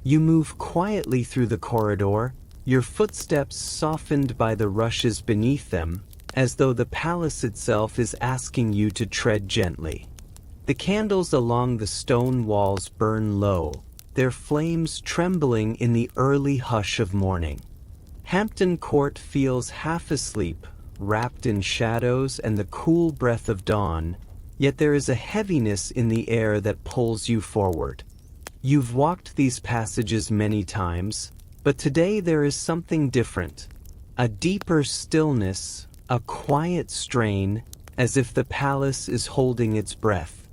You move quietly through the corridor, your footsteps softened by the rushes beneath them, as though the palace itself is asking you to tread gently. The candles along the stone walls burn low, their flames trembling in the early hush of morning. Hampton Court feels half asleep, wrapped in shadows and the cool breath of dawn, yet there is a heaviness in the air that pulls you forward. You've walked these passages many times, but today there is something different. A deeper stillness, a quiet strain, as if the palace is holding its breath.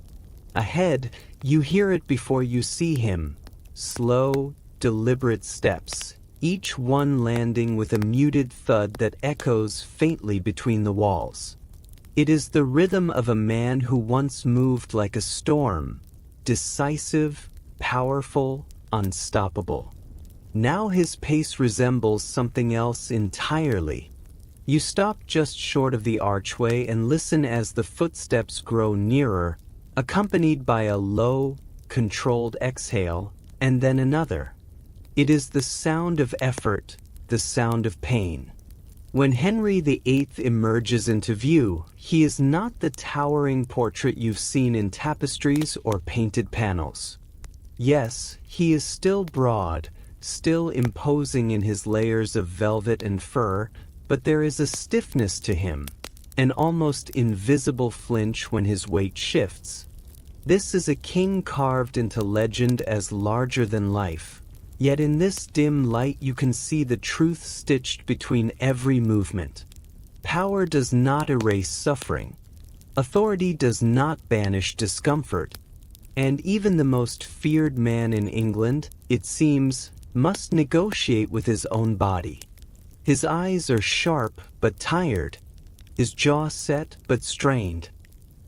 Ahead, you hear it before you see him. Slow, deliberate steps, each one landing with a muted thud that echoes faintly between the walls. It is the rhythm of a man who once moved like a storm, decisive, powerful, unstoppable. Now his pace resembles something else entirely. You stop just short of the archway and listen as the footsteps grow nearer, accompanied by a low, controlled exhale, and then another. It is the sound of effort, the sound of pain. When Henry VIII emerges into view, he is not the towering portrait you've seen in tapestries or painted panels. Yes, he is still broad, still imposing in his layers of velvet and fur, but there is a stiffness to him, an almost invisible flinch when his weight shifts. This is a king carved into legend as larger than life, yet in this dim light you can see the truth stitched between every movement. Power does not erase suffering. Authority does not banish discomfort. And even the most feared man in England, it seems, must negotiate with his own body. His eyes are sharp but tired, his jaw set but strained.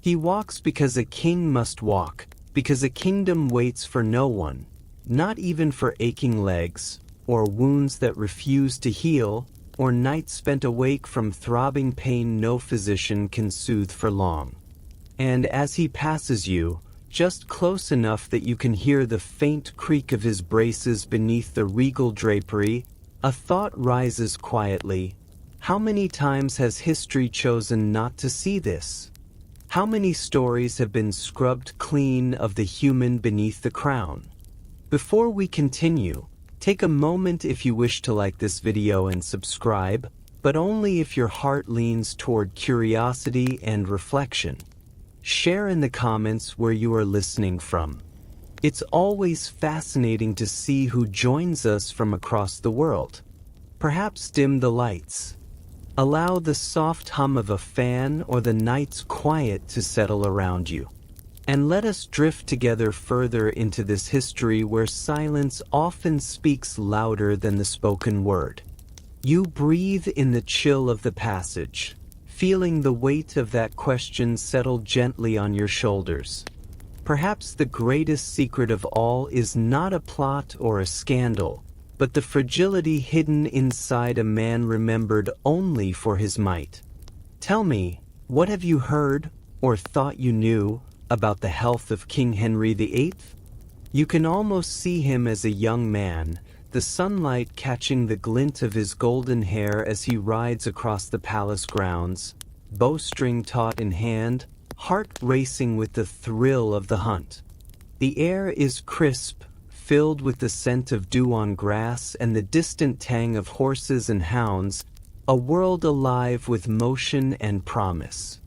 He walks because a king must walk, because a kingdom waits for no one, not even for aching legs, or wounds that refuse to heal, or nights spent awake from throbbing pain no physician can soothe for long. And as he passes you, just close enough that you can hear the faint creak of his braces beneath the regal drapery, a thought rises quietly. How many times has history chosen not to see this? How many stories have been scrubbed clean of the human beneath the crown? Before we continue, take a moment if you wish to like this video and subscribe, but only if your heart leans toward curiosity and reflection. Share in the comments where you are listening from. It's always fascinating to see who joins us from across the world. Perhaps dim the lights. Allow the soft hum of a fan or the night's quiet to settle around you. And let us drift together further into this history where silence often speaks louder than the spoken word. You breathe in the chill of the passage, feeling the weight of that question settle gently on your shoulders. Perhaps the greatest secret of all is not a plot or a scandal, but the fragility hidden inside a man remembered only for his might. Tell me, what have you heard, or thought you knew, about the health of King Henry VIII? You can almost see him as a young man, the sunlight catching the glint of his golden hair as he rides across the palace grounds, bowstring taut in hand, heart racing with the thrill of the hunt. The air is crisp, filled with the scent of dew on grass and the distant tang of horses and hounds, a world alive with motion and promise.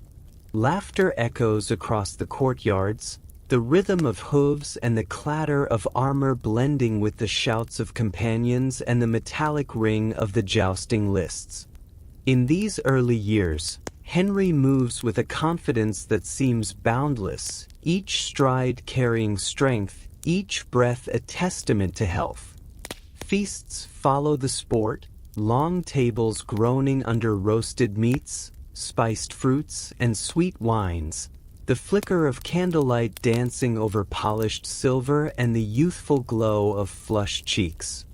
Laughter echoes across the courtyards, the rhythm of hooves and the clatter of armor blending with the shouts of companions and the metallic ring of the jousting lists. In these early years, Henry moves with a confidence that seems boundless, each stride carrying strength, each breath a testament to health. Feasts follow the sport, long tables groaning under roasted meats, spiced fruits, and sweet wines, the flicker of candlelight dancing over polished silver and the youthful glow of flushed cheeks.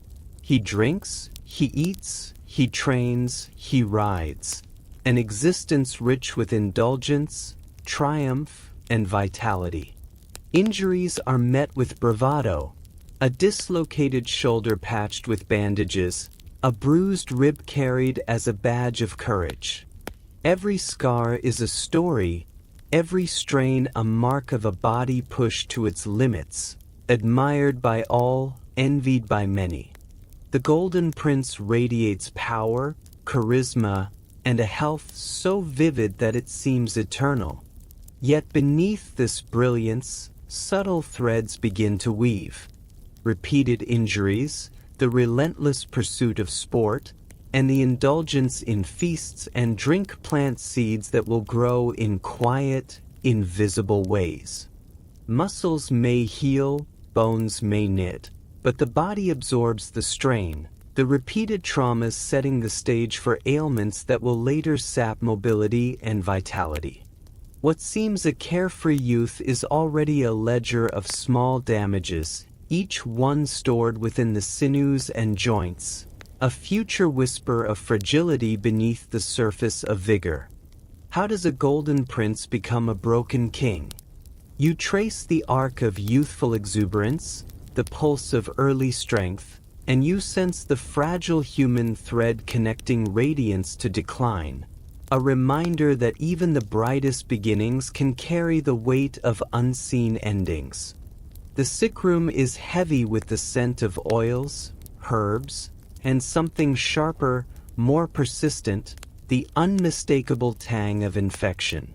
He drinks, he eats, he trains, he rides, an existence rich with indulgence, triumph, and vitality. Injuries are met with bravado. A dislocated shoulder patched with bandages, a bruised rib carried as a badge of courage. Every scar is a story, every strain a mark of a body pushed to its limits, admired by all, envied by many. The Golden Prince radiates power, charisma, and a health so vivid that it seems eternal. Yet beneath this brilliance, subtle threads begin to weave. Repeated injuries, the relentless pursuit of sport, and the indulgence in feasts and drink plant seeds that will grow in quiet, invisible ways. Muscles may heal, bones may knit, but the body absorbs the strain, the repeated traumas setting the stage for ailments that will later sap mobility and vitality. What seems a carefree youth is already a ledger of small damages, each one stored within the sinews and joints, a future whisper of fragility beneath the surface of vigor. How does a golden prince become a broken king? You trace the arc of youthful exuberance, the pulse of early strength, and you sense the fragile human thread connecting radiance to decline, a reminder that even the brightest beginnings can carry the weight of unseen endings. The sick room is heavy with the scent of oils, herbs, and something sharper, more persistent, the unmistakable tang of infection.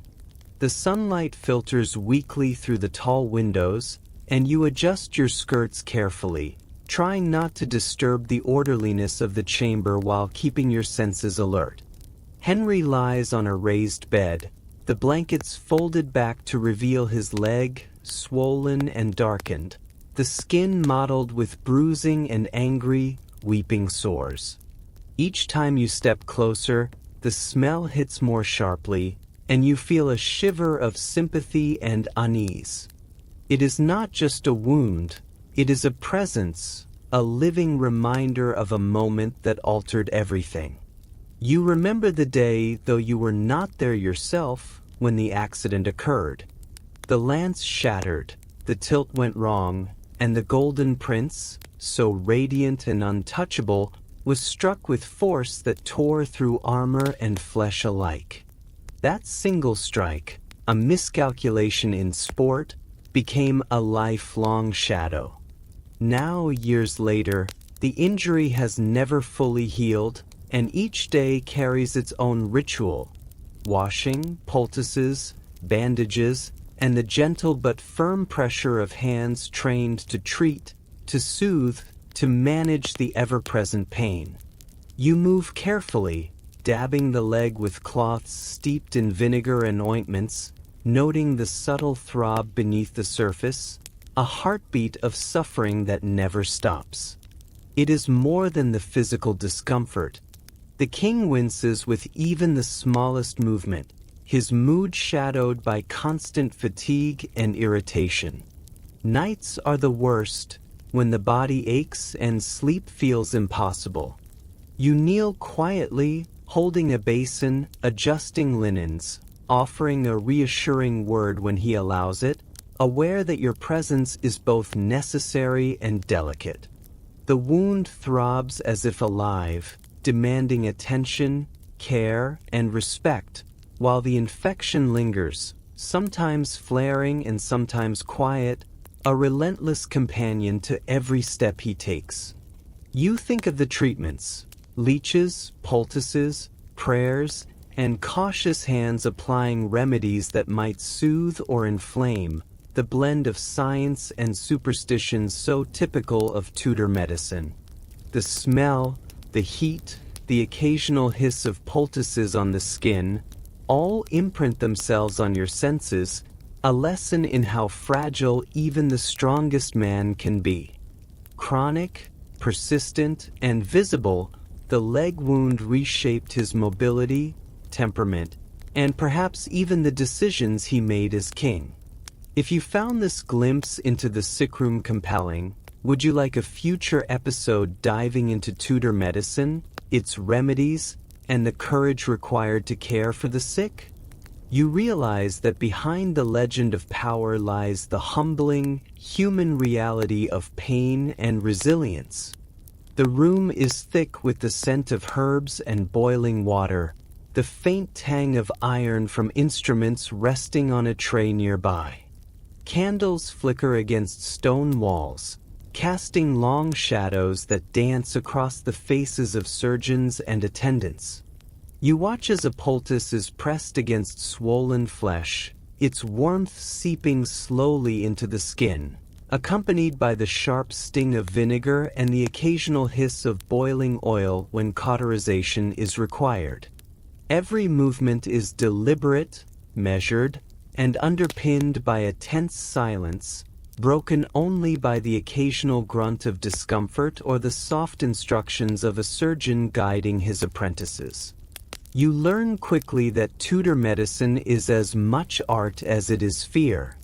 The sunlight filters weakly through the tall windows, and you adjust your skirts carefully, trying not to disturb the orderliness of the chamber while keeping your senses alert. Henry lies on a raised bed, the blankets folded back to reveal his leg, swollen and darkened, the skin mottled with bruising and angry, weeping sores. Each time you step closer, the smell hits more sharply, and you feel a shiver of sympathy and unease. It is not just a wound, it is a presence, a living reminder of a moment that altered everything. You remember the day, though you were not there yourself, when the accident occurred. The lance shattered, the tilt went wrong, and the Golden Prince, so radiant and untouchable, was struck with force that tore through armor and flesh alike. That single strike, a miscalculation in sport, became a lifelong shadow. Now, years later, the injury has never fully healed, and each day carries its own ritual: washing, poultices, bandages, and the gentle but firm pressure of hands trained to treat, to soothe, to manage the ever-present pain. You move carefully, dabbing the leg with cloths steeped in vinegar and ointments, noting the subtle throb beneath the surface, a heartbeat of suffering that never stops. It is more than the physical discomfort. The king winces with even the smallest movement, his mood shadowed by constant fatigue and irritation. Nights are the worst, when the body aches and sleep feels impossible. You kneel quietly, holding a basin, adjusting linens, offering a reassuring word when he allows it, aware that your presence is both necessary and delicate. The wound throbs as if alive, demanding attention, care, and respect, while the infection lingers, sometimes flaring and sometimes quiet, a relentless companion to every step he takes. You think of the treatments: leeches, poultices, prayers, and cautious hands applying remedies that might soothe or inflame, the blend of science and superstition so typical of Tudor medicine. The smell, the heat, the occasional hiss of poultices on the skin, all imprint themselves on your senses, a lesson in how fragile even the strongest man can be. Chronic, persistent, and visible, the leg wound reshaped his mobility, temperament, and perhaps even the decisions he made as king. If you found this glimpse into the sickroom compelling, would you like a future episode diving into Tudor medicine, its remedies, and the courage required to care for the sick? You realize that behind the legend of power lies the humbling, human reality of pain and resilience. The room is thick with the scent of herbs and boiling water, the faint tang of iron from instruments resting on a tray nearby. Candles flicker against stone walls, casting long shadows that dance across the faces of surgeons and attendants. You watch as a poultice is pressed against swollen flesh, its warmth seeping slowly into the skin, accompanied by the sharp sting of vinegar and the occasional hiss of boiling oil when cauterization is required. Every movement is deliberate, measured, and underpinned by a tense silence, broken only by the occasional grunt of discomfort or the soft instructions of a surgeon guiding his apprentices. You learn quickly that Tudor medicine is as much art as it is fear.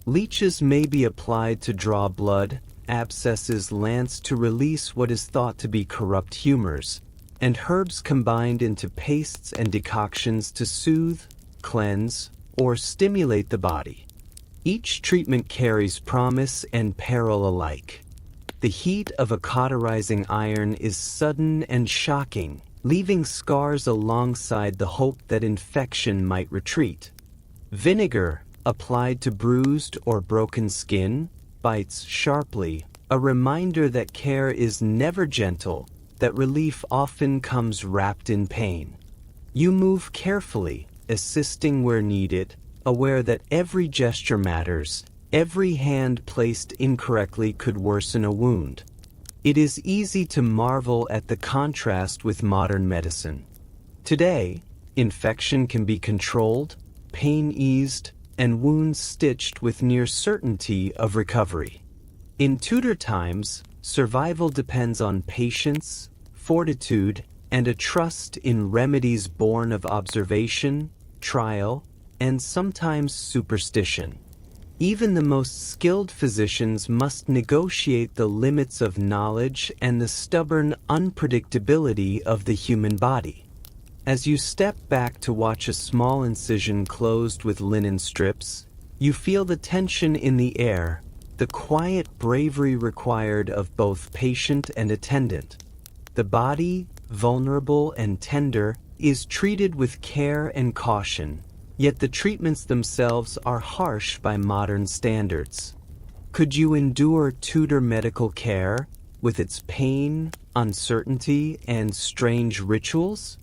Leeches may be applied to draw blood, abscesses lanced to release what is thought to be corrupt humors, and herbs combined into pastes and decoctions to soothe, cleanse, or stimulate the body. Each treatment carries promise and peril alike. The heat of a cauterizing iron is sudden and shocking, leaving scars alongside the hope that infection might retreat. Vinegar, applied to bruised or broken skin, bites sharply, a reminder that care is never gentle, that relief often comes wrapped in pain. You move carefully, assisting where needed, aware that every gesture matters, every hand placed incorrectly could worsen a wound. It is easy to marvel at the contrast with modern medicine. Today, infection can be controlled, pain eased, and wounds stitched with near certainty of recovery. In Tudor times, survival depends on patience, fortitude, and a trust in remedies born of observation, trial, and sometimes superstition. Even the most skilled physicians must negotiate the limits of knowledge and the stubborn unpredictability of the human body. As you step back to watch a small incision closed with linen strips, you feel the tension in the air, the quiet bravery required of both patient and attendant. The body, vulnerable and tender, is treated with care and caution, yet the treatments themselves are harsh by modern standards. Could you endure Tudor medical care, with its pain, uncertainty, and strange rituals?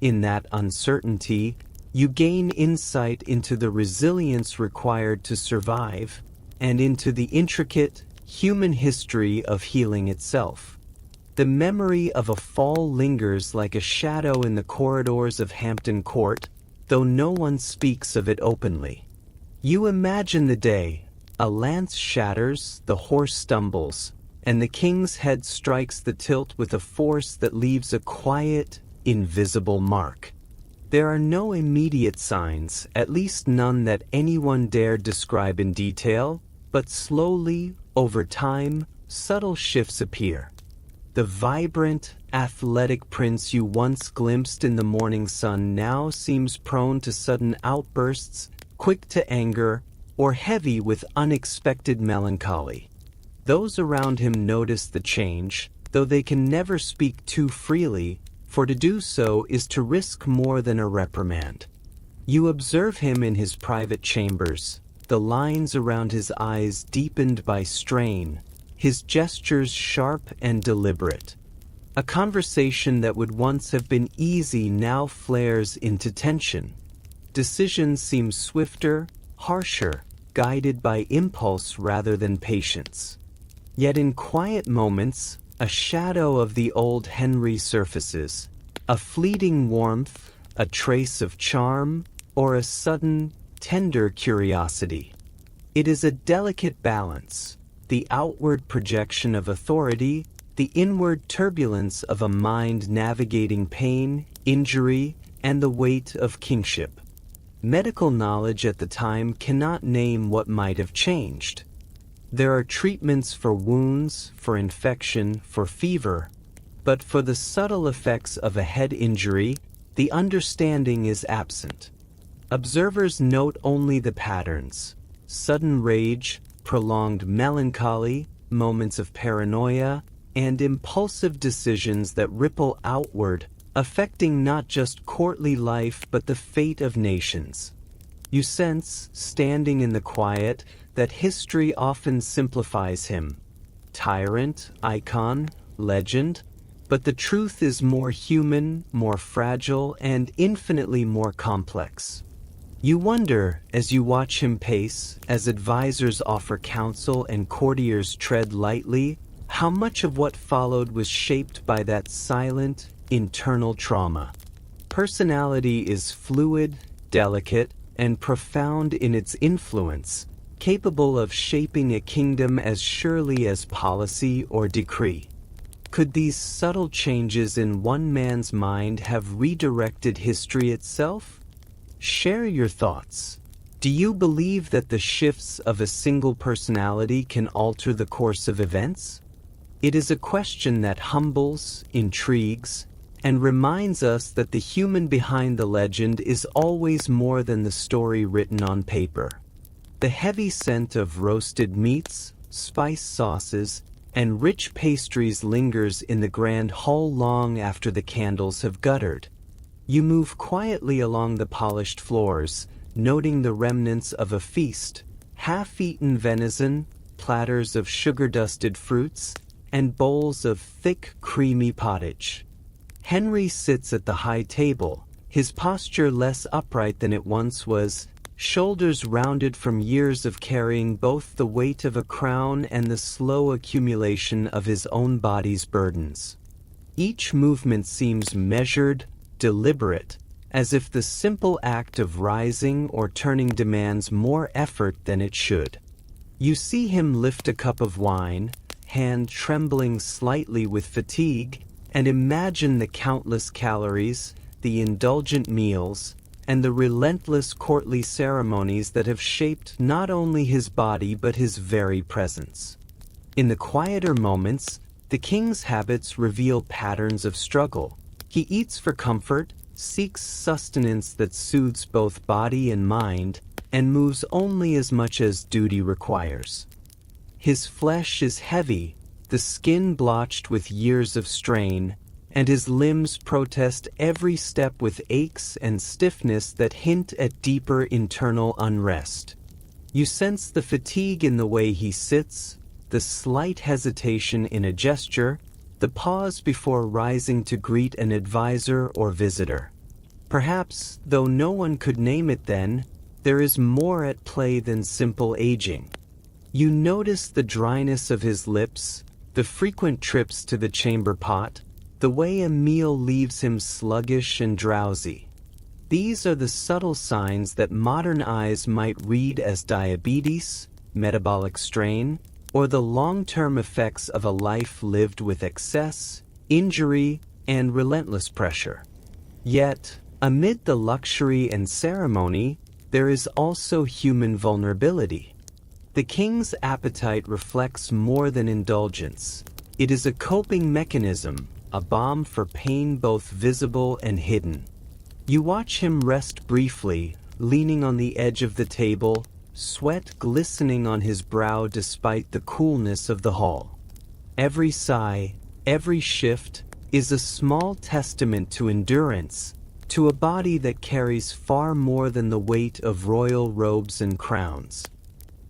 In that uncertainty, you gain insight into the resilience required to survive, and into the intricate, human history of healing itself. The memory of a fall lingers like a shadow in the corridors of Hampton Court, though no one speaks of it openly. You imagine the day, a lance shatters, the horse stumbles, and the king's head strikes the tilt with a force that leaves a quiet, invisible mark. There are no immediate signs, at least none that anyone dared describe in detail, but slowly, over time, subtle shifts appear. The vibrant, athletic prince you once glimpsed in the morning sun now seems prone to sudden outbursts, quick to anger, or heavy with unexpected melancholy. Those around him notice the change, though they can never speak too freely, for to do so is to risk more than a reprimand. You observe him in his private chambers, the lines around his eyes deepened by strain, his gestures sharp and deliberate. A conversation that would once have been easy now flares into tension. Decisions seem swifter, harsher, guided by impulse rather than patience. Yet in quiet moments, a shadow of the old Henry surfaces, a fleeting warmth, a trace of charm, or a sudden, tender curiosity. It is a delicate balance, the outward projection of authority, the inward turbulence of a mind navigating pain, injury, and the weight of kingship. Medical knowledge at the time cannot name what might have changed. There are treatments for wounds, for infection, for fever, but for the subtle effects of a head injury, the understanding is absent. Observers note only the patterns: sudden rage, prolonged melancholy, moments of paranoia, and impulsive decisions that ripple outward, affecting not just courtly life but the fate of nations. You sense, standing in the quiet, that history often simplifies him. Tyrant, icon, legend, but the truth is more human, more fragile, and infinitely more complex. You wonder, as you watch him pace, as advisors offer counsel and courtiers tread lightly, how much of what followed was shaped by that silent, internal trauma. Personality is fluid, delicate, and profound in its influence, capable of shaping a kingdom as surely as policy or decree. Could these subtle changes in one man's mind have redirected history itself? Share your thoughts. Do you believe that the shifts of a single personality can alter the course of events? It is a question that humbles, intrigues, and reminds us that the human behind the legend is always more than the story written on paper. The heavy scent of roasted meats, spiced sauces, and rich pastries lingers in the grand hall long after the candles have guttered. You move quietly along the polished floors, noting the remnants of a feast: half-eaten venison, platters of sugar-dusted fruits, and bowls of thick, creamy pottage. Henry sits at the high table, his posture less upright than it once was, shoulders rounded from years of carrying both the weight of a crown and the slow accumulation of his own body's burdens. Each movement seems measured, deliberate, as if the simple act of rising or turning demands more effort than it should. You see him lift a cup of wine, hand trembling slightly with fatigue, and imagine the countless calories, the indulgent meals, and the relentless courtly ceremonies that have shaped not only his body but his very presence. In the quieter moments, the king's habits reveal patterns of struggle. He eats for comfort, seeks sustenance that soothes both body and mind, and moves only as much as duty requires. His flesh is heavy, the skin blotched with years of strain, and his limbs protest every step with aches and stiffness that hint at deeper internal unrest. You sense the fatigue in the way he sits, the slight hesitation in a gesture, the pause before rising to greet an advisor or visitor. Perhaps, though no one could name it then, there is more at play than simple aging. You notice the dryness of his lips, the frequent trips to the chamber pot, the way a meal leaves him sluggish and drowsy. These are the subtle signs that modern eyes might read as diabetes, metabolic strain, or the long-term effects of a life lived with excess, injury, and relentless pressure. Yet, amid the luxury and ceremony, there is also human vulnerability. The king's appetite reflects more than indulgence. It is a coping mechanism, a balm for pain both visible and hidden. You watch him rest briefly, leaning on the edge of the table, sweat glistening on his brow despite the coolness of the hall. Every sigh, every shift, is a small testament to endurance, to a body that carries far more than the weight of royal robes and crowns.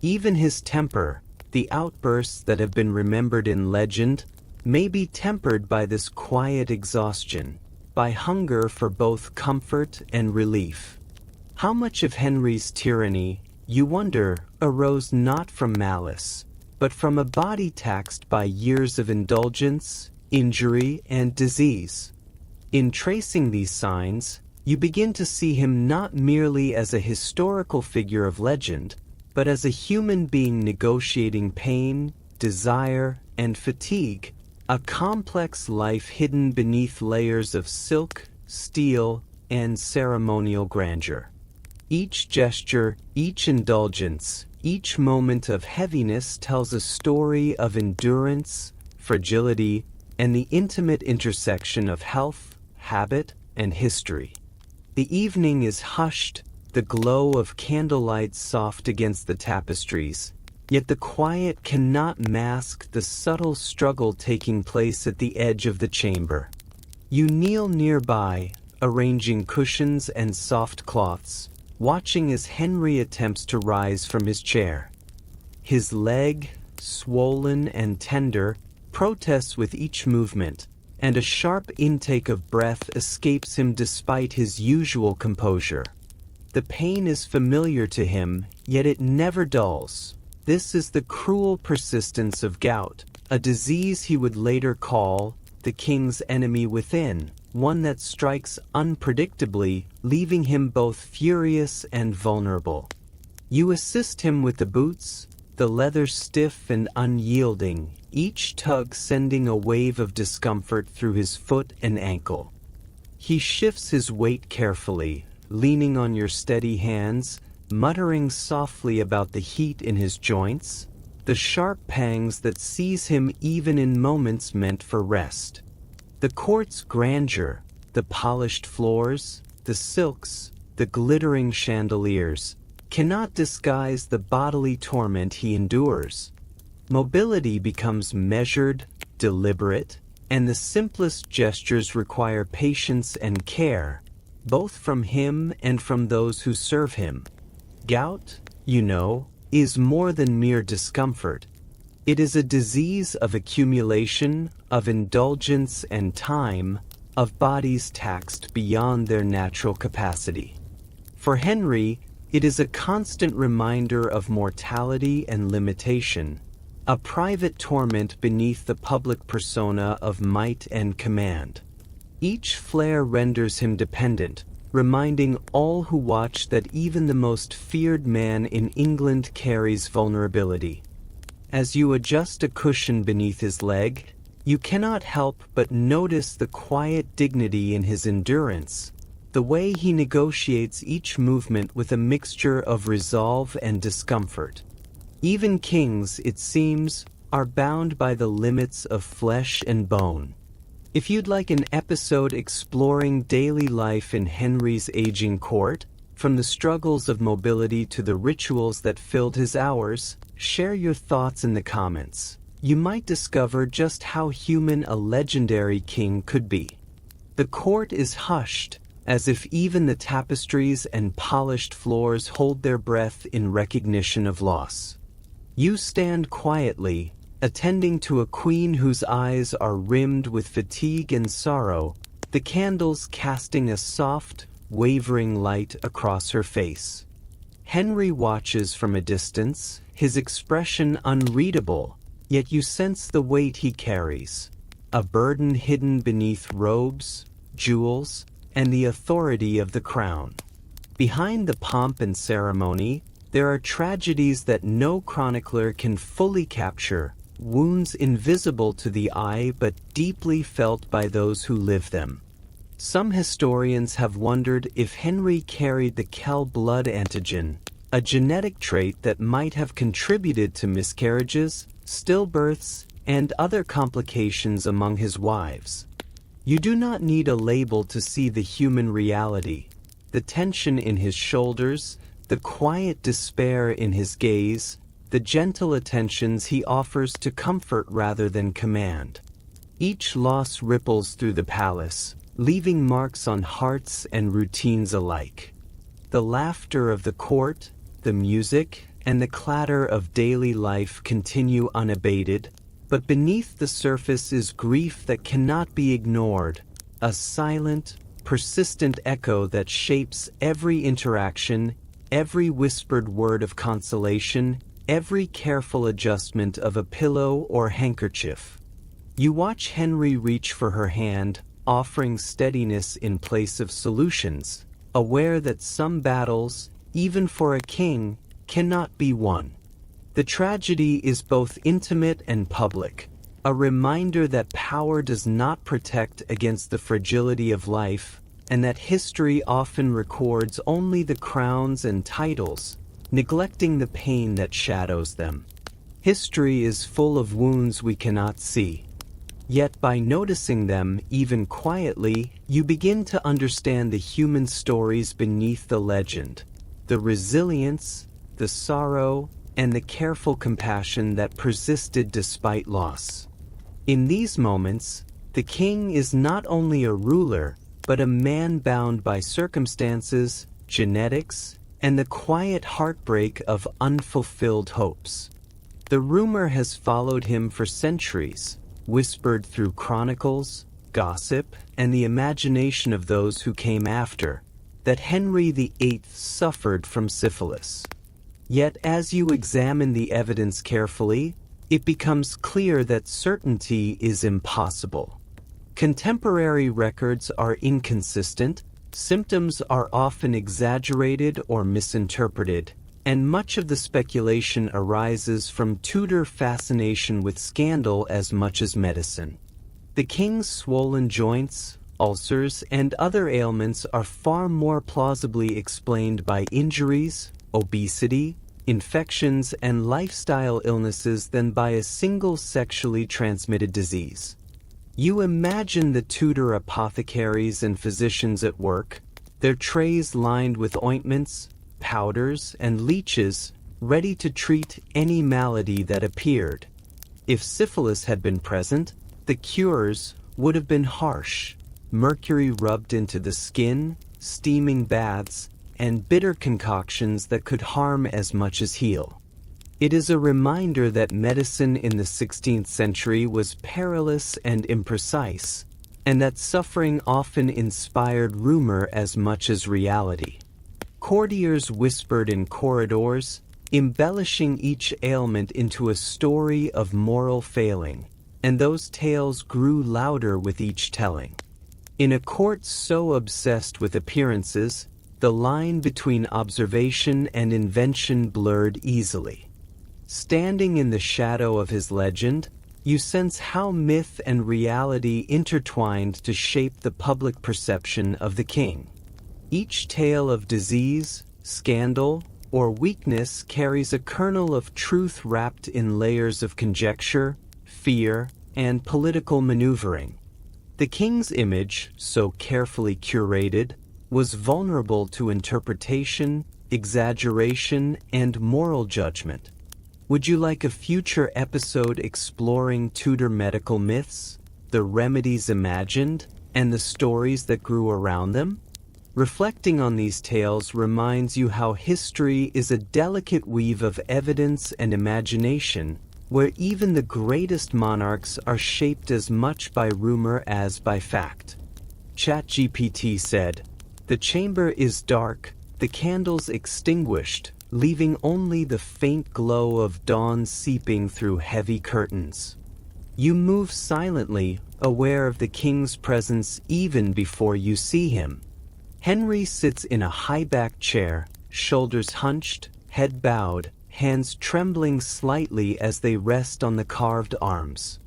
Even his temper, the outbursts that have been remembered in legend, may be tempered by this quiet exhaustion, by hunger for both comfort and relief. How much of Henry's tyranny, you wonder, arose not from malice, but from a body taxed by years of indulgence, injury, and disease? In tracing these signs, you begin to see him not merely as a historical figure of legend, but as a human being negotiating pain, desire, and fatigue, a complex life hidden beneath layers of silk, steel, and ceremonial grandeur. Each gesture, each indulgence, each moment of heaviness tells a story of endurance, fragility, and the intimate intersection of health, habit, and history. The evening is hushed, the glow of candlelight soft against the tapestries, yet the quiet cannot mask the subtle struggle taking place at the edge of the chamber. You kneel nearby, arranging cushions and soft cloths, watching as Henry attempts to rise from his chair. His leg, swollen and tender, protests with each movement, and a sharp intake of breath escapes him despite his usual composure. The pain is familiar to him, yet it never dulls. This is the cruel persistence of gout, a disease he would later call the king's enemy within, one that strikes unpredictably, leaving him both furious and vulnerable. You assist him with the boots, the leather stiff and unyielding, each tug sending a wave of discomfort through his foot and ankle. He shifts his weight carefully, leaning on your steady hands, muttering softly about the heat in his joints, the sharp pangs that seize him even in moments meant for rest. The court's grandeur, the polished floors, the silks, the glittering chandeliers, cannot disguise the bodily torment he endures. Mobility becomes measured, deliberate, and the simplest gestures require patience and care, both from him and from those who serve him. Gout, you know, is more than mere discomfort. It is a disease of accumulation, of indulgence and time, of bodies taxed beyond their natural capacity. For Henry, it is a constant reminder of mortality and limitation, a private torment beneath the public persona of might and command. Each flare renders him dependent, reminding all who watch that even the most feared man in England carries vulnerability. As you adjust a cushion beneath his leg, you cannot help but notice the quiet dignity in his endurance, the way he negotiates each movement with a mixture of resolve and discomfort. Even kings, it seems, are bound by the limits of flesh and bone. If you'd like an episode exploring daily life in Henry's aging court, from the struggles of mobility to the rituals that filled his hours, share your thoughts in the comments. You might discover just how human a legendary king could be. The court is hushed, as if even the tapestries and polished floors hold their breath in recognition of loss. You stand quietly, attending to a queen whose eyes are rimmed with fatigue and sorrow, the candles casting a soft, wavering light across her face. Henry watches from a distance, his expression unreadable, yet you sense the weight he carries, a burden hidden beneath robes, jewels, and the authority of the crown. Behind the pomp and ceremony, there are tragedies that no chronicler can fully capture, wounds invisible to the eye but deeply felt by those who live them. Some historians have wondered if Henry carried the Kell blood antigen, a genetic trait that might have contributed to miscarriages, stillbirths, and other complications among his wives. You do not need a label to see the human reality, the tension in his shoulders, the quiet despair in his gaze, the gentle attentions he offers to comfort rather than command. Each loss ripples through the palace, leaving marks on hearts and routines alike. The laughter of the court, the music, and the clatter of daily life continue unabated, but beneath the surface is grief that cannot be ignored, a silent, persistent echo that shapes every interaction, every whispered word of consolation, every careful adjustment of a pillow or handkerchief. You watch Henry reach for her hand, offering steadiness in place of solutions, aware that some battles, even for a king, cannot be won. The tragedy is both intimate and public, a reminder that power does not protect against the fragility of life, and that history often records only the crowns and titles, neglecting the pain that shadows them. History is full of wounds we cannot see. Yet by noticing them, even quietly, you begin to understand the human stories beneath the legend. the resilience, the sorrow, and the careful compassion that persisted despite loss. In these moments, the king is not only a ruler, but a man bound by circumstances, genetics, and the quiet heartbreak of unfulfilled hopes. The rumor has followed him for centuries, whispered through chronicles, gossip, and the imagination of those who came after, that Henry VIII suffered from syphilis. Yet as you examine the evidence carefully, it becomes clear that certainty is impossible. Contemporary records are inconsistent, symptoms are often exaggerated or misinterpreted, and much of the speculation arises from Tudor fascination with scandal as much as medicine. The king's swollen joints, ulcers, and other ailments are far more plausibly explained by injuries, obesity, infections, and lifestyle illnesses than by a single sexually transmitted disease. You imagine the Tudor apothecaries and physicians at work, their trays lined with ointments, powders, and leeches, ready to treat any malady that appeared. If syphilis had been present, the cures would have been harsh: mercury rubbed into the skin, steaming baths, and bitter concoctions that could harm as much as heal. It is a reminder that medicine in the 16th century was perilous and imprecise, and that suffering often inspired rumor as much as reality. Courtiers whispered in corridors, embellishing each ailment into a story of moral failing, and those tales grew louder with each telling. In a court so obsessed with appearances, the line between observation and invention blurred easily. Standing in the shadow of his legend, you sense how myth and reality intertwined to shape the public perception of the king. Each tale of disease, scandal, or weakness carries a kernel of truth wrapped in layers of conjecture, fear, and political maneuvering. The king's image, so carefully curated, was vulnerable to interpretation, exaggeration, and moral judgment. Would you like a future episode exploring Tudor medical myths, the remedies imagined, and the stories that grew around them? Reflecting on these tales reminds you how history is a delicate weave of evidence and imagination, where even the greatest monarchs are shaped as much by rumor as by fact. ChatGPT said, "The chamber is dark, the candles extinguished, leaving only the faint glow of dawn seeping through heavy curtains. You move silently, aware of the king's presence even before you see him. Henry sits in a high-backed chair, shoulders hunched, head bowed, hands trembling slightly as they rest on the carved arms.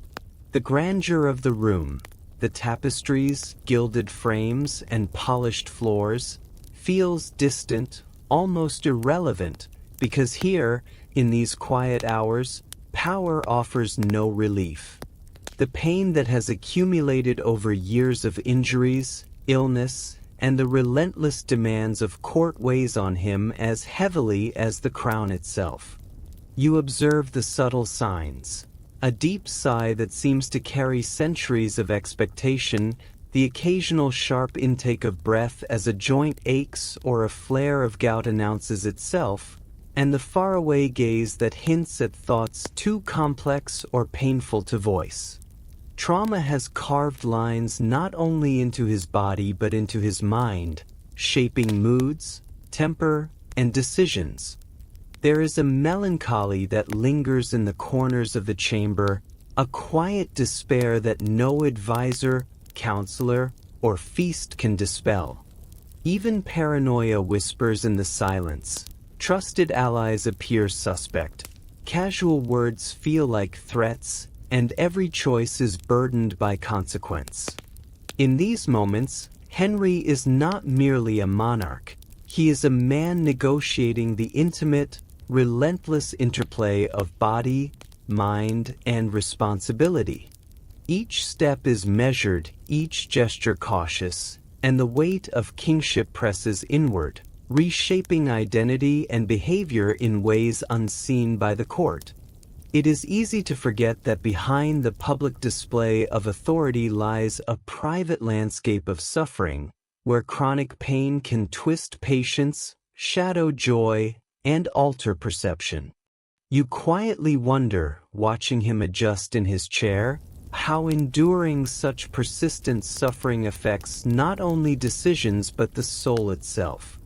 The grandeur of the room, the tapestries, gilded frames, and polished floors, feels distant, almost irrelevant, because here, in these quiet hours, power offers no relief. The pain that has accumulated over years of injuries, illness, and the relentless demands of court weighs on him as heavily as the crown itself. You observe the subtle signs: a deep sigh that seems to carry centuries of expectation, the occasional sharp intake of breath as a joint aches or a flare of gout announces itself, and the faraway gaze that hints at thoughts too complex or painful to voice. Trauma has carved lines not only into his body but into his mind, shaping moods, temper, and decisions. There is a melancholy that lingers in the corners of the chamber, a quiet despair that no advisor, counselor, or feast can dispel. Even paranoia whispers in the silence. Trusted allies appear suspect. Casual words feel like threats, and every choice is burdened by consequence. In these moments, Henry is not merely a monarch. He is a man negotiating the intimate, relentless interplay of body, mind, and responsibility. Each step is measured, each gesture cautious, and the weight of kingship presses inward. reshaping identity and behavior in ways unseen by the court. It is easy to forget that behind the public display of authority lies a private landscape of suffering, where chronic pain can twist patience, shadow joy, and alter perception. You quietly wonder, watching him adjust in his chair, how enduring such persistent suffering affects not only decisions but the soul itself.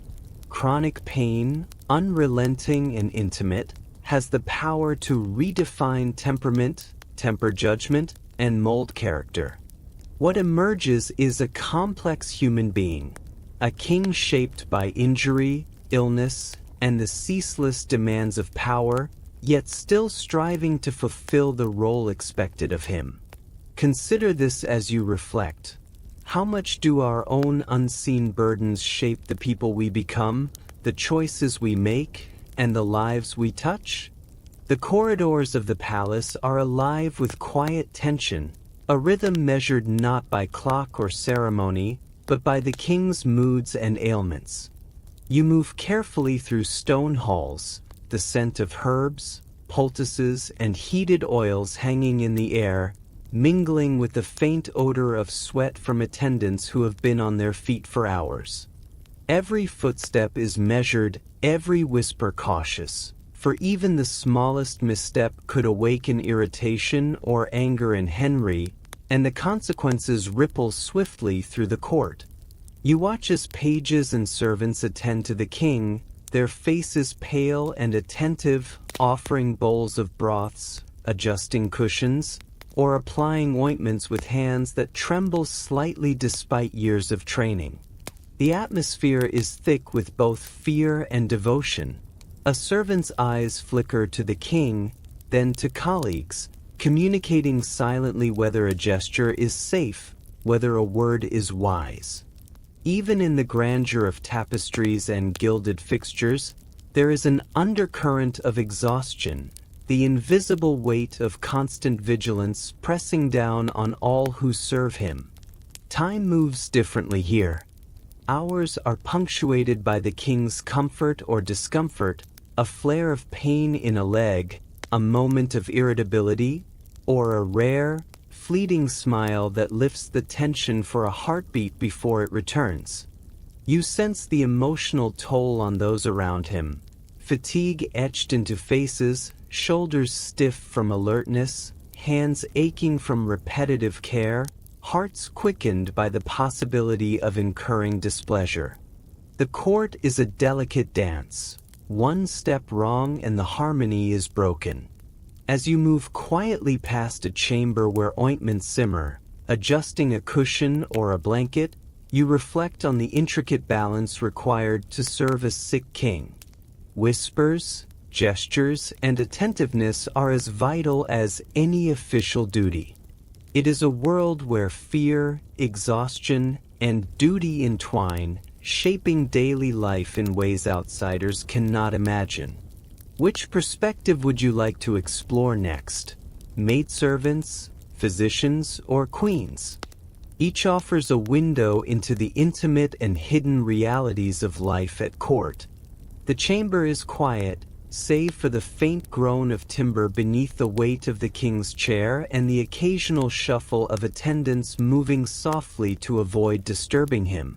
Chronic pain, unrelenting and intimate, has the power to redefine temperament, temper judgment, and mold character. What emerges is a complex human being, a king shaped by injury, illness, and the ceaseless demands of power, yet still striving to fulfill the role expected of him. Consider this as you reflect. How much do our own unseen burdens shape the people we become, the choices we make, and the lives we touch? The corridors of the palace are alive with quiet tension, a rhythm measured not by clock or ceremony, but by the king's moods and ailments. You move carefully through stone halls, the scent of herbs, poultices, and heated oils hanging in the air, mingling with the faint odor of sweat from attendants who have been on their feet for hours. Every footstep is measured, every whisper cautious, for even the smallest misstep could awaken irritation or anger in Henry, and the consequences ripple swiftly through the court. You watch as pages and servants attend to the king, their faces pale and attentive, offering bowls of broths, adjusting cushions, or applying ointments with hands that tremble slightly despite years of training. The atmosphere is thick with both fear and devotion. A servant's eyes flicker to the king, then to colleagues, communicating silently whether a gesture is safe, whether a word is wise. Even in the grandeur of tapestries and gilded fixtures, there is an undercurrent of exhaustion, the invisible weight of constant vigilance pressing down on all who serve him. Time moves differently here. Hours are punctuated by the king's comfort or discomfort, a flare of pain in a leg, a moment of irritability, or a rare, fleeting smile that lifts the tension for a heartbeat before it returns. You sense the emotional toll on those around him, fatigue etched into faces, shoulders stiff from alertness, hands aching from repetitive care, hearts quickened by the possibility of incurring displeasure. The court is a delicate dance. One step wrong and the harmony is broken. As you move quietly past a chamber where ointments simmer, adjusting a cushion or a blanket, you reflect on the intricate balance required to serve a sick king. Whispers, gestures, and attentiveness are as vital as any official duty. It is a world where fear, exhaustion, and duty entwine, shaping daily life in ways outsiders cannot imagine. Which perspective would you like to explore next? Maidservants, physicians, or queens? Each offers a window into the intimate and hidden realities of life at court. The chamber is quiet, save for the faint groan of timber beneath the weight of the king's chair and the occasional shuffle of attendants moving softly to avoid disturbing him.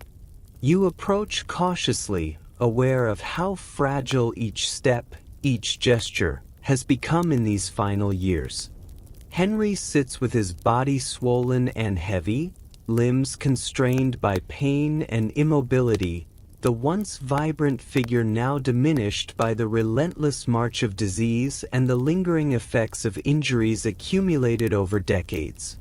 You approach cautiously, aware of how fragile each step, each gesture, has become in these final years. Henry sits with his body swollen and heavy, limbs constrained by pain and immobility, the once vibrant figure now diminished by the relentless march of disease and the lingering effects of injuries accumulated over decades.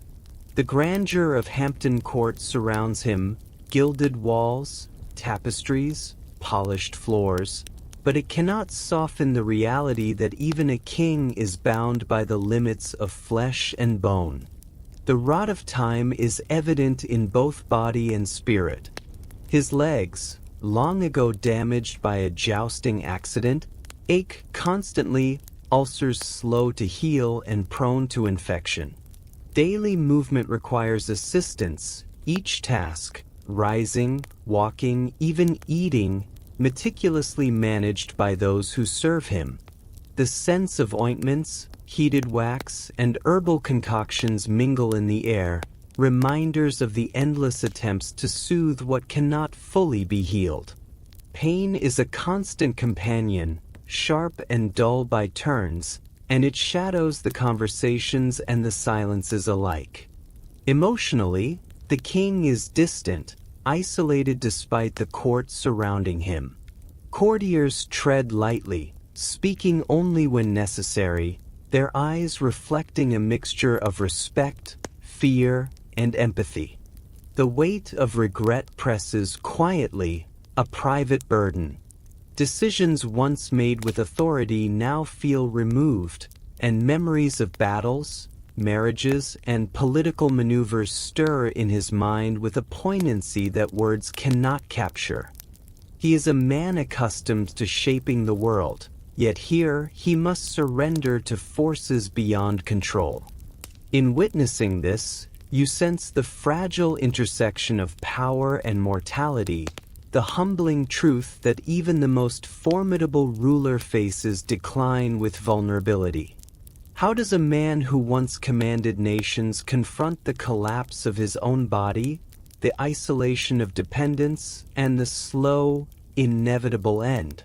The grandeur of Hampton Court surrounds him, gilded walls, tapestries, polished floors, but it cannot soften the reality that even a king is bound by the limits of flesh and bone. The rot of time is evident in both body and spirit. His legs, long ago damaged by a jousting accident, ache constantly, ulcers slow to heal and prone to infection. Daily movement requires assistance, each task, rising, walking, even eating, meticulously managed by those who serve him. The scents of ointments, heated wax, and herbal concoctions mingle in the air, reminders of the endless attempts to soothe what cannot fully be healed. Pain is a constant companion, sharp and dull by turns, and it shadows the conversations and the silences alike. Emotionally, the king is distant, isolated despite the court surrounding him. Courtiers tread lightly, speaking only when necessary, their eyes reflecting a mixture of respect, fear, and empathy. The weight of regret presses quietly, a private burden. Decisions once made with authority now feel removed, and memories of battles, marriages, and political maneuvers stir in his mind with a poignancy that words cannot capture. He is a man accustomed to shaping the world, yet here he must surrender to forces beyond control. In witnessing this, you sense the fragile intersection of power and mortality, the humbling truth that even the most formidable ruler faces decline with vulnerability. How does a man who once commanded nations confront the collapse of his own body, the isolation of dependence, and the slow, inevitable end?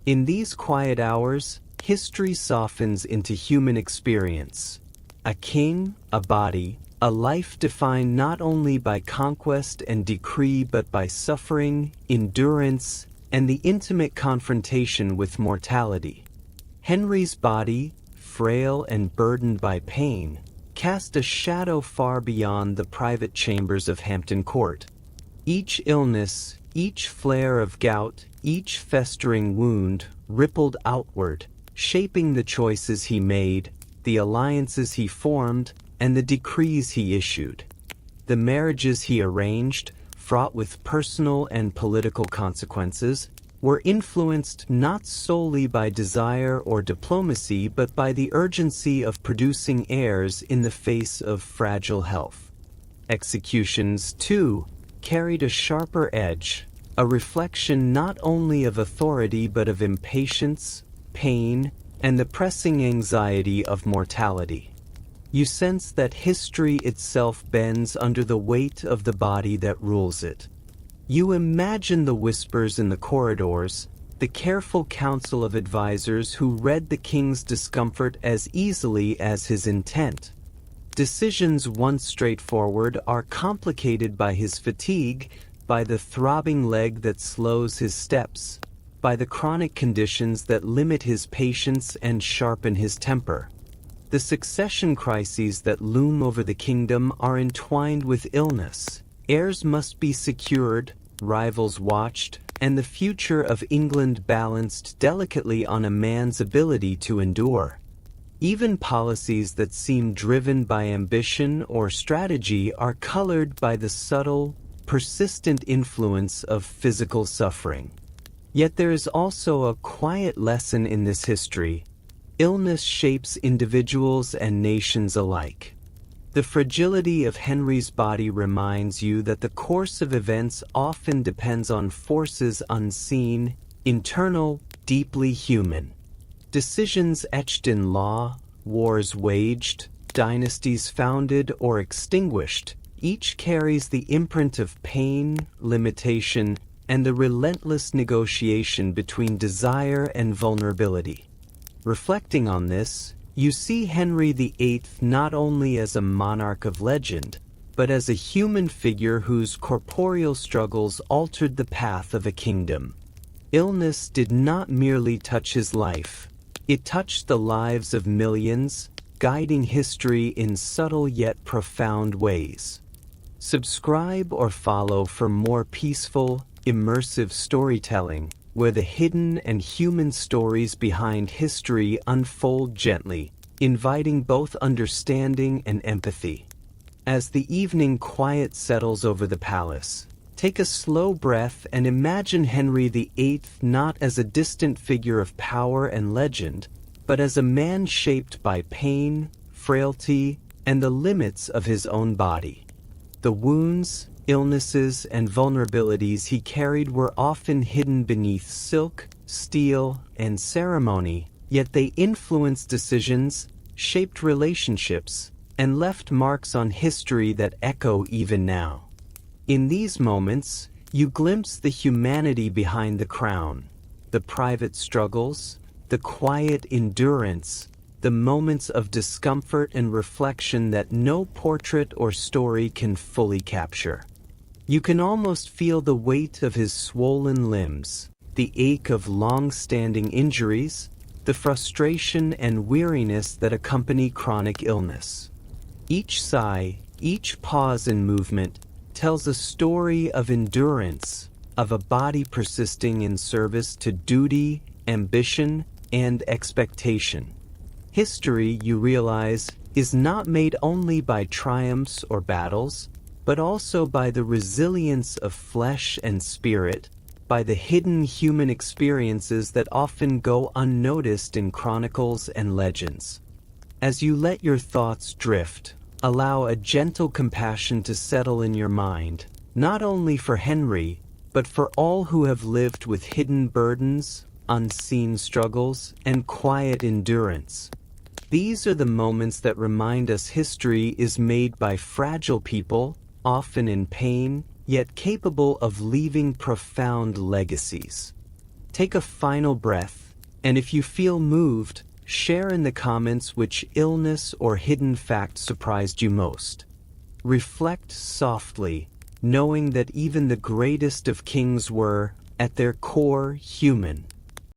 In these quiet hours, history softens into human experience. A king, a body, a life defined not only by conquest and decree but by suffering, endurance, and the intimate confrontation with mortality. Henry's body, frail and burdened by pain, cast a shadow far beyond the private chambers of Hampton Court. Each illness, each flare of gout, each festering wound rippled outward, shaping the choices he made, the alliances he formed, and the decrees he issued. The marriages he arranged, fraught with personal and political consequences, were influenced not solely by desire or diplomacy but by the urgency of producing heirs in the face of fragile health. Executions, too, carried a sharper edge, a reflection not only of authority but of impatience, pain, and the pressing anxiety of mortality. You sense that history itself bends under the weight of the body that rules it. You imagine the whispers in the corridors, the careful counsel of advisers who read the king's discomfort as easily as his intent. Decisions once straightforward are complicated by his fatigue, by the throbbing leg that slows his steps, by the chronic conditions that limit his patience and sharpen his temper. The succession crises that loom over the kingdom are entwined with illness. Heirs must be secured, rivals watched, and the future of England balanced delicately on a man's ability to endure. Even policies that seem driven by ambition or strategy are colored by the subtle, persistent influence of physical suffering. Yet there is also a quiet lesson in this history. Illness shapes individuals and nations alike. The fragility of Henry's body reminds you that the course of events often depends on forces unseen, internal, deeply human. Decisions etched in law, wars waged, dynasties founded or extinguished, each carries the imprint of pain, limitation, and the relentless negotiation between desire and vulnerability. Reflecting on this, you see Henry VIII not only as a monarch of legend, but as a human figure whose corporeal struggles altered the path of a kingdom. Illness did not merely touch his life, it touched the lives of millions, guiding history in subtle yet profound ways. Subscribe or follow for more peaceful, immersive storytelling, where the hidden and human stories behind history unfold gently, inviting both understanding and empathy. As the evening quiet settles over the palace, take a slow breath and imagine Henry VIII not as a distant figure of power and legend, but as a man shaped by pain, frailty, and the limits of his own body. The wounds, illnesses, and vulnerabilities he carried were often hidden beneath silk, steel, and ceremony, yet they influenced decisions, shaped relationships, and left marks on history that echo even now. In these moments, you glimpse the humanity behind the crown, the private struggles, the quiet endurance, the moments of discomfort and reflection that no portrait or story can fully capture. You can almost feel the weight of his swollen limbs, the ache of long-standing injuries, the frustration and weariness that accompany chronic illness. Each sigh, each pause in movement, tells a story of endurance, of a body persisting in service to duty, ambition, and expectation. History, you realize, is not made only by triumphs or battles, but also by the resilience of flesh and spirit, by the hidden human experiences that often go unnoticed in chronicles and legends. As you let your thoughts drift, allow a gentle compassion to settle in your mind, not only for Henry, but for all who have lived with hidden burdens, unseen struggles, and quiet endurance. These are the moments that remind us history is made by fragile people, often in pain, yet capable of leaving profound legacies. Take a final breath, and if you feel moved, share in the comments which illness or hidden fact surprised you most. Reflect softly, knowing that even the greatest of kings were, at their core, human.